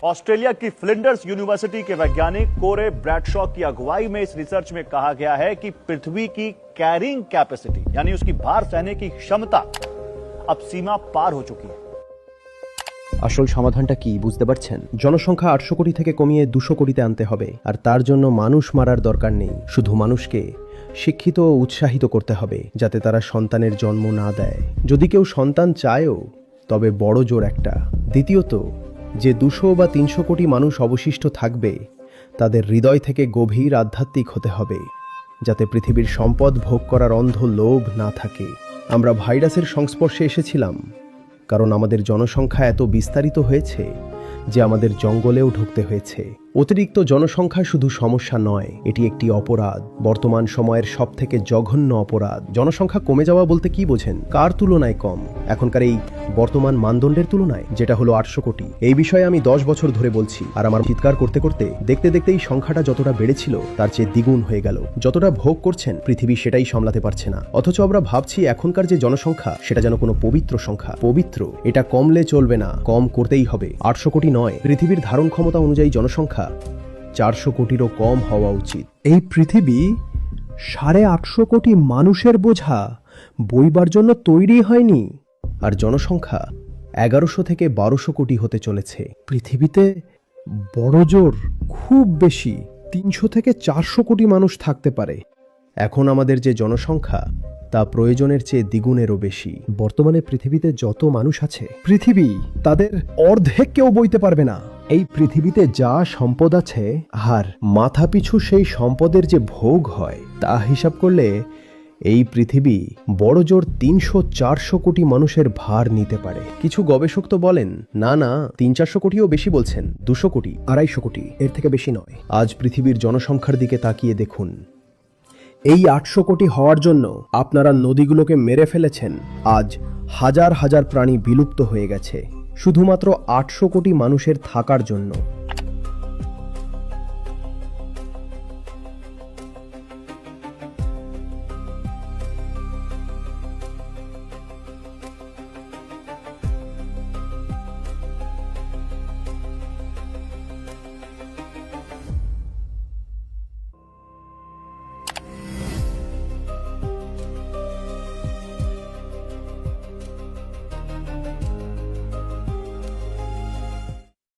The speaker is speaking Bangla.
ऑस्ट्रेलिया की फ्लिंडर्स यूनिवर्सिटी के वैज्ञानिक कोरे ब्रैडशॉ की अगुवाई में इस रिसर्च में कहा गया है कि पृथ्वी की कैरिंग कैपेसिटी यानी उसकी भार सहने की क्षमता अब सीमा पार हो चुकी है। আসল সমাধানটা কি বুঝতে পারছেন? জনসংখ্যা 800 কোটি থেকে কমিয়ে 200 কোটিতে আনতে হবে, আর তার জন্য মানুষ মারার দরকার নেই। শুধু মানুষকে শিক্ষিত ও উৎসাহিত করতে হবে যাতে তারা সন্তানের জন্ম না দেয়। যদি কেউ সন্তান চায়ও তবে বড় জোর একটা। দ্বিতীয়ত, যে 200 বা 300 কোটি মানুষ অবশিষ্ট থাকবে তাদের হৃদয় থেকে গভীর আধ্যাত্মিক হতে হবে, যাতে পৃথিবীর সম্পদ ভোগ করার অন্ধ লোভ না থাকে। আমরা ভাইরাসের সংস্পর্শে এসেছিলাম কারণ আমাদের জনসংখ্যা এত বিস্তারিত হয়েছে যে আমাদের জঙ্গলেও ঢুকতে হয়েছে। অতিরিক্ত জনসংখ্যা শুধু সমস্যা নয়, এটি একটি অপরাধ, বর্তমান সময়ের সবথেকে জঘন্য অপরাধ। জনসংখ্যা কমে যাওয়া বলতে কি বোঝেন? কার তুলনায় কম? এখনকার এই বর্তমান মানদণ্ডের তুলনায়, যেটা হলো 800 কোটি। এই বিষয়ে আমি 10 বছর ধরে বলছি, আর আমার চিৎকার করতে করতে দেখতে দেখতে এই সংখ্যাটা যতটা বেড়েছিল তার চেয়ে দ্বিগুণ হয়ে গেল। যতটা ভোগ করছেন পৃথিবী সেটাই সামলাতে পারছে না, অথচ আমরা ভাবছি এখনকার যে জনসংখ্যা সেটা যেন কোনো পবিত্র সংখ্যা। পবিত্র, এটা কমলে চলবে না, কম করতেই হবে। 800 কোটি নয়, পৃথিবীর ধারণ ক্ষমতা অনুযায়ী জনসংখ্যা 400 কোটিরও কম হওয়া উচিত। এই পৃথিবী 850 কোটি মানুষের বোঝা বইবার জন্য তৈরি হয়নি, আর জনসংখ্যা 1100 থেকে 1200 কোটি হতে চলেছে। পৃথিবীতে বড় জোর খুব বেশি 300 থেকে 400 কোটি মানুষ থাকতে পারে। এখন আমাদের যে জনসংখ্যা তা প্রয়োজনের চেয়ে দ্বিগুণেরও বেশি। বর্তমানে পৃথিবীতে যত মানুষ আছে, পৃথিবী তাদের অর্ধেক কেউ বইতে পারবে না। এই পৃথিবীতে যা সম্পদ আছে, আর মাথাপিছু সেই সম্পদের যে ভোগ হয় তা হিসাব করলে এই পৃথিবী বড় জোর 300-400 কোটি মানুষের ভার নিতে পারে। কিছু গবেষক তো বলেন না না, 300-400 কোটিও বেশি বলছেন, 200 কোটি, 250 কোটি, এর থেকে বেশি নয়। আজ পৃথিবীর জনসংখ্যার দিকে তাকিয়ে দেখুন। এই 800 কোটি হওয়ার জন্য আপনারা নদীগুলোকে মেরে ফেলেছেন। আজ হাজার হাজার প্রাণী বিলুপ্ত হয়ে গেছে শুধুমাত্র 800 কোটি মানুষের থাকার জন্য।